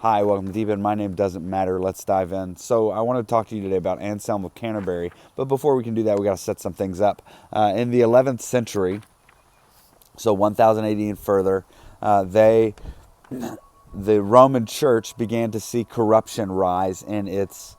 Hi, welcome to Deep End. My name doesn't matter. Let's dive in. So, I want to talk to you today about Anselm of Canterbury. But before we can do that, we got to set some things up. In the 11th century, so 1000 AD and further, they the Roman Church began to see corruption rise in its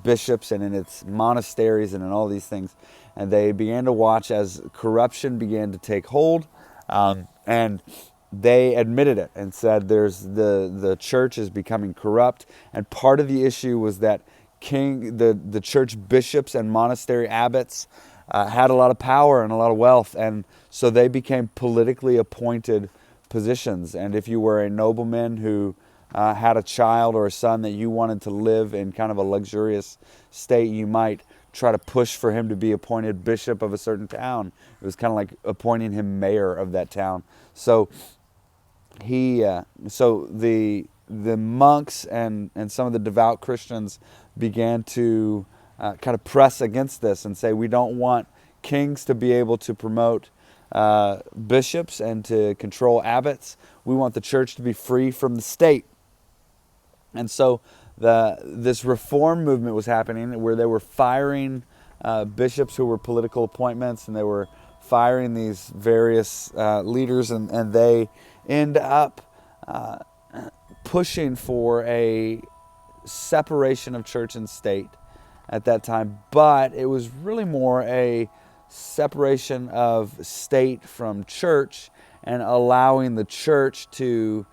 bishops and in its monasteries and in all these things, and they began to watch as corruption began to take hold, and they admitted it and said, "There's the church is becoming corrupt," and part of the issue was that the church bishops and monastery abbots had a lot of power and a lot of wealth, and so they became politically appointed positions. And if you were a nobleman who had a child or a son that you wanted to live in kind of a luxurious state, you might try to push for him to be appointed bishop of a certain town. It was kind of like appointing him mayor of that town. So the monks and some of the devout Christians began to kind of press against this and say, we don't want kings to be able to promote bishops and to control abbots. We want the church to be free from the state. And so this reform movement was happening where they were firing bishops who were political appointments, and they were firing these various leaders, and they end up pushing for a separation of church and state at that time. But it was really more a separation of state from church and allowing the church to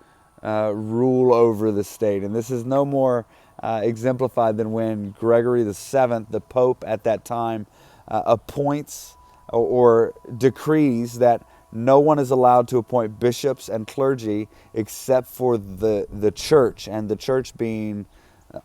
rule over the state. And this is no more exemplified than when Gregory the Seventh, the Pope at that time, appoints or decrees that no one is allowed to appoint bishops and clergy except for the church, and the church being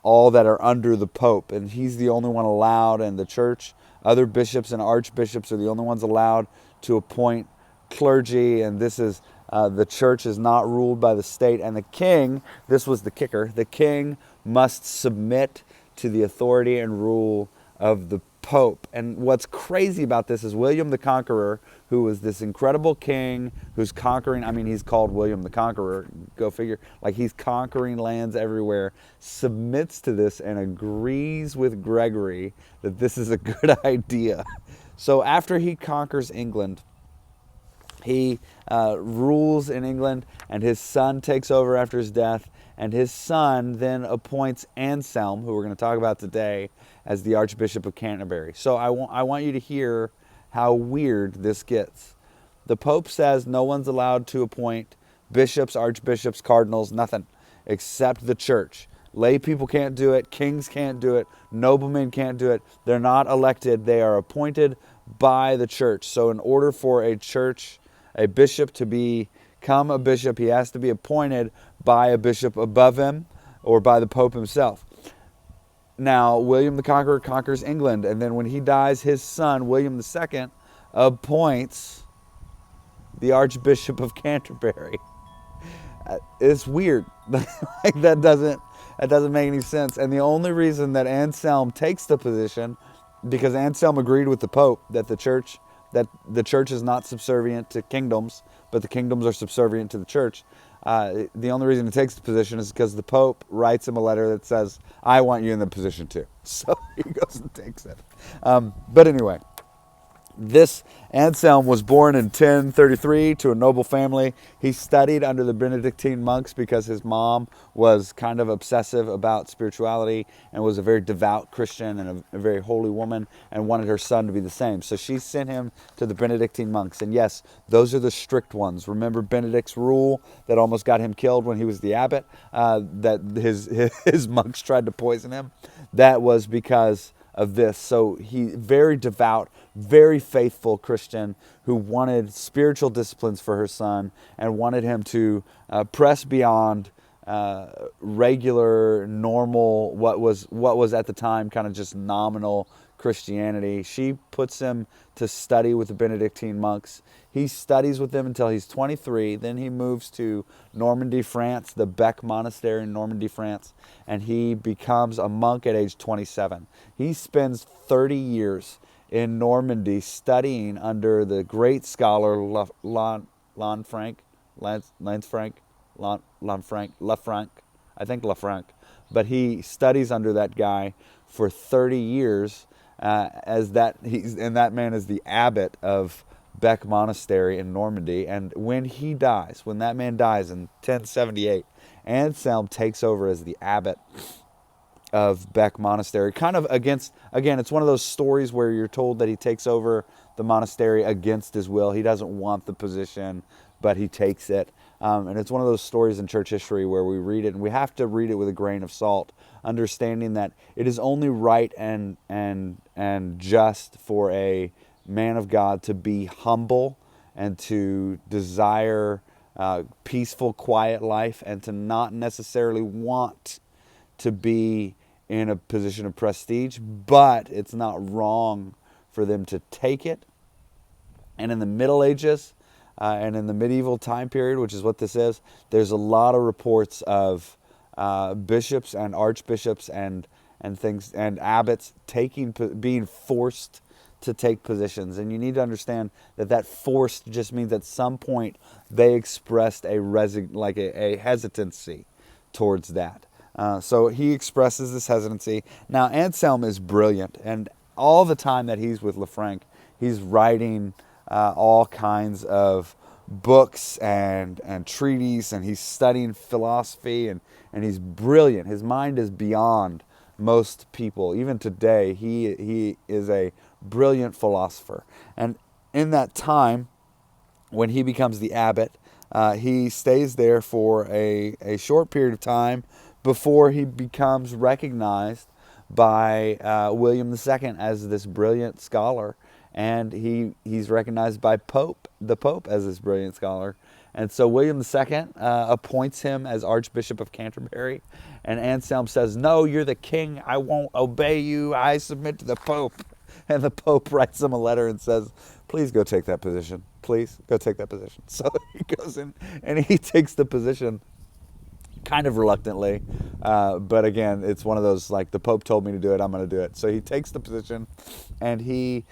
all that are under the Pope. And he's the only one allowed, and the church, other bishops and archbishops are the only ones allowed to appoint clergy. And this is the church is not ruled by the state. And the king, this was the kicker, the king must submit to the authority and rule of the Pope. And what's crazy about this is William the Conqueror, who was this incredible king who's conquering, I mean, he's called William the Conqueror, go figure, like he's conquering lands everywhere, submits to this and agrees with Gregory that this is a good idea. So after he conquers England, he rules in England, and his son takes over after his death, and his son then appoints Anselm, who we're going to talk about today, as the Archbishop of Canterbury. So I want you to hear how weird this gets. The Pope says no one's allowed to appoint bishops, archbishops, cardinals, nothing, except the church. Lay people can't do it, kings can't do it, noblemen can't do it. They're not elected, they are appointed by the church. So in order for a bishop to become a bishop, he has to be appointed by a bishop above him or by the Pope himself. Now, William the Conqueror conquers England, and then when he dies, his son, William II, appoints the Archbishop of Canterbury. It's weird. Like that doesn't make any sense. And the only reason that Anselm takes the position, because Anselm agreed with the Pope that the church is not subservient to kingdoms, but the kingdoms are subservient to the church. The only reason he takes the position is because the Pope writes him a letter that says, I want you in the position too. So he goes and takes it. But anyway, this Anselm was born in 1033 to a noble family. He studied under the Benedictine monks because his mom was kind of obsessive about spirituality and was a very devout Christian and a very holy woman and wanted her son to be the same. So she sent him to the Benedictine monks. And yes, those are the strict ones. Remember Benedict's rule that almost got him killed when he was the abbot, that his monks tried to poison him? That was because of this. So he very devout, very faithful Christian who wanted spiritual disciplines for her son and wanted him to press beyond regular, normal, what was at the time kind of just nominal Christianity. She puts him to study with the Benedictine monks. He studies with them until he's 23. Then he moves to Normandy, France, the Bec Monastery in Normandy, France, and he becomes a monk at age 27. He spends 30 years in Normandy studying under the great scholar Lanfranc, Lefranc, I think Lefranc, but he studies under that guy for 30 years, and that man is the abbot of Bec Monastery in Normandy. And when that man dies in 1078, Anselm takes over as the abbot of Bec Monastery, kind of again, it's one of those stories where you're told that he takes over the monastery against his will. He doesn't want the position, but he takes it. And it's one of those stories in church history where we read it, and we have to read it with a grain of salt, understanding that it is only right and just for a man of God to be humble and to desire peaceful, quiet life, and to not necessarily want to be in a position of prestige, but it's not wrong for them to take it. And in the Middle Ages and in the medieval time period, which is what this is, there's a lot of reports of bishops and archbishops and things and abbots being forced to take positions. And you need to understand that forced just means at some point they expressed a hesitancy towards that. So he expresses this hesitancy. Now, Anselm is brilliant, and all the time that he's with Lefranc, he's writing all kinds of books and treatises, and he's studying philosophy, and he's brilliant. His mind is beyond most people. Even today, he is a brilliant philosopher. And in that time, when he becomes the abbot, he stays there for a short period of time before he becomes recognized by William II as this brilliant scholar, and he's recognized by the Pope as this brilliant scholar. And so William II appoints him as Archbishop of Canterbury, and Anselm says, "No, you're the king. I won't obey you. I submit to the Pope." And the Pope writes him a letter and says, "Please go take that position. Please go take that position." So he goes in and he takes the position, kind of reluctantly, but again, it's one of those, like, the Pope told me to do it, I'm going to do it. So he takes the position, and he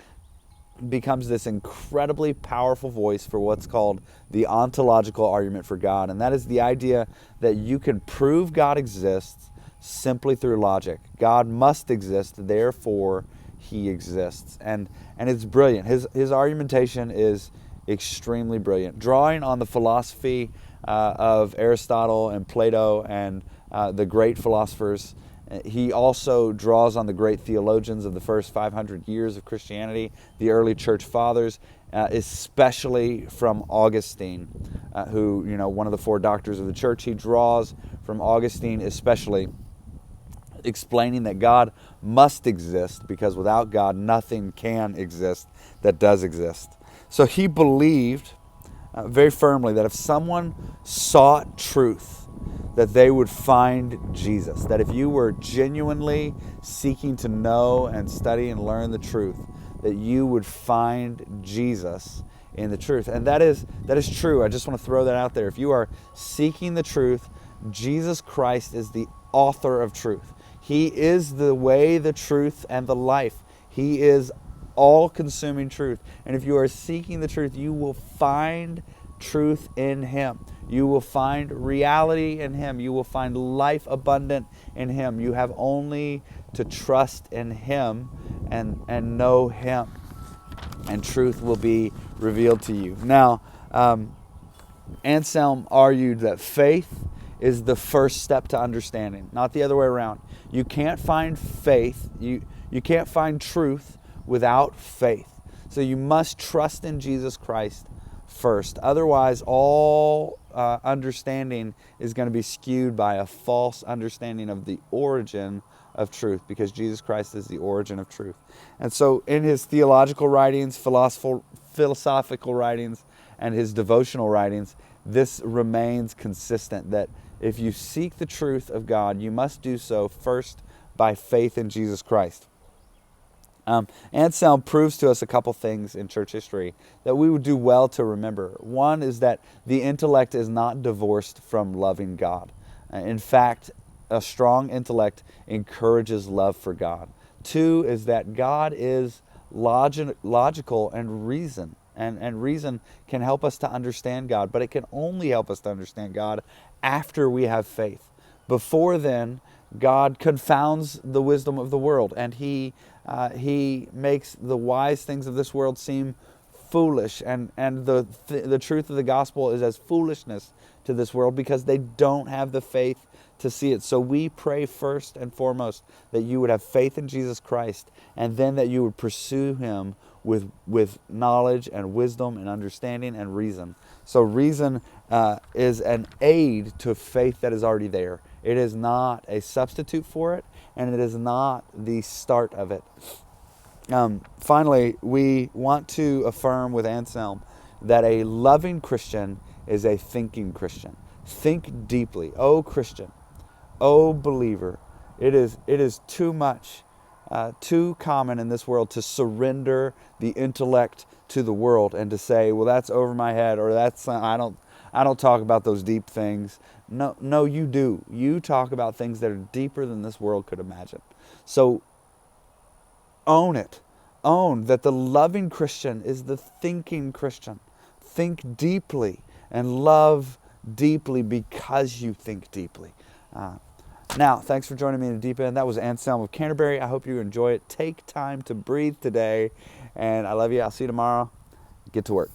becomes this incredibly powerful voice for what's called the ontological argument for God. And that is the idea that you can prove God exists simply through logic. God must exist, therefore he exists. And it's brilliant. His argumentation is extremely brilliant, drawing on the philosophy of Aristotle and Plato and the great philosophers. He also draws on the great theologians of the first 500 years of Christianity, the early church fathers, especially from Augustine, who, one of the four doctors of the church. He draws from Augustine especially, explaining that God must exist because without God nothing can exist that does exist. So he believed very firmly that if someone sought truth, that they would find Jesus. That if you were genuinely seeking to know and study and learn the truth, that you would find Jesus in the truth. And that is true. I just want to throw that out there. If you are seeking the truth, Jesus Christ is the author of truth. He is the way, the truth, and the life. He is all-consuming truth. And if you are seeking the truth, you will find truth in Him. You will find reality in Him. You will find life abundant in Him. You have only to trust in Him and know Him, and truth will be revealed to you. Now, Anselm argued that faith is the first step to understanding, not the other way around. You can't find faith, you can't find truth without faith. So you must trust in Jesus Christ first. Otherwise, all understanding is going to be skewed by a false understanding of the origin of truth, because Jesus Christ is the origin of truth. And so in his theological writings, philosophical writings, and his devotional writings, this remains consistent, that if you seek the truth of God, you must do so first by faith in Jesus Christ. Anselm proves to us a couple things in church history that we would do well to remember. One is that the intellect is not divorced from loving God. In fact, a strong intellect encourages love for God. Two is that God is logical and reason. And reason can help us to understand God, but it can only help us to understand God after we have faith. Before then, God confounds the wisdom of the world, and He makes the wise things of this world seem foolish, and the truth of the gospel is as foolishness to this world because they don't have the faith to see it. So we pray first and foremost that you would have faith in Jesus Christ, and then that you would pursue Him with knowledge and wisdom and understanding and reason. So reason is an aid to faith that is already there. It is not a substitute for it, and it is not the start of it. Finally, we want to affirm with Anselm that a loving Christian is a thinking Christian. Think deeply. Oh, Christian. Oh, believer. It is too much, too common in this world to surrender the intellect to the world and to say, well, that's over my head, or that's I don't talk about those deep things. No, you do. You talk about things that are deeper than this world could imagine. So own it. Own that the loving Christian is the thinking Christian. Think deeply and love deeply because you think deeply. Now, thanks for joining me in the deep end. That was Anselm of Canterbury. I hope you enjoy it. Take time to breathe today. And I love you. I'll see you tomorrow. Get to work.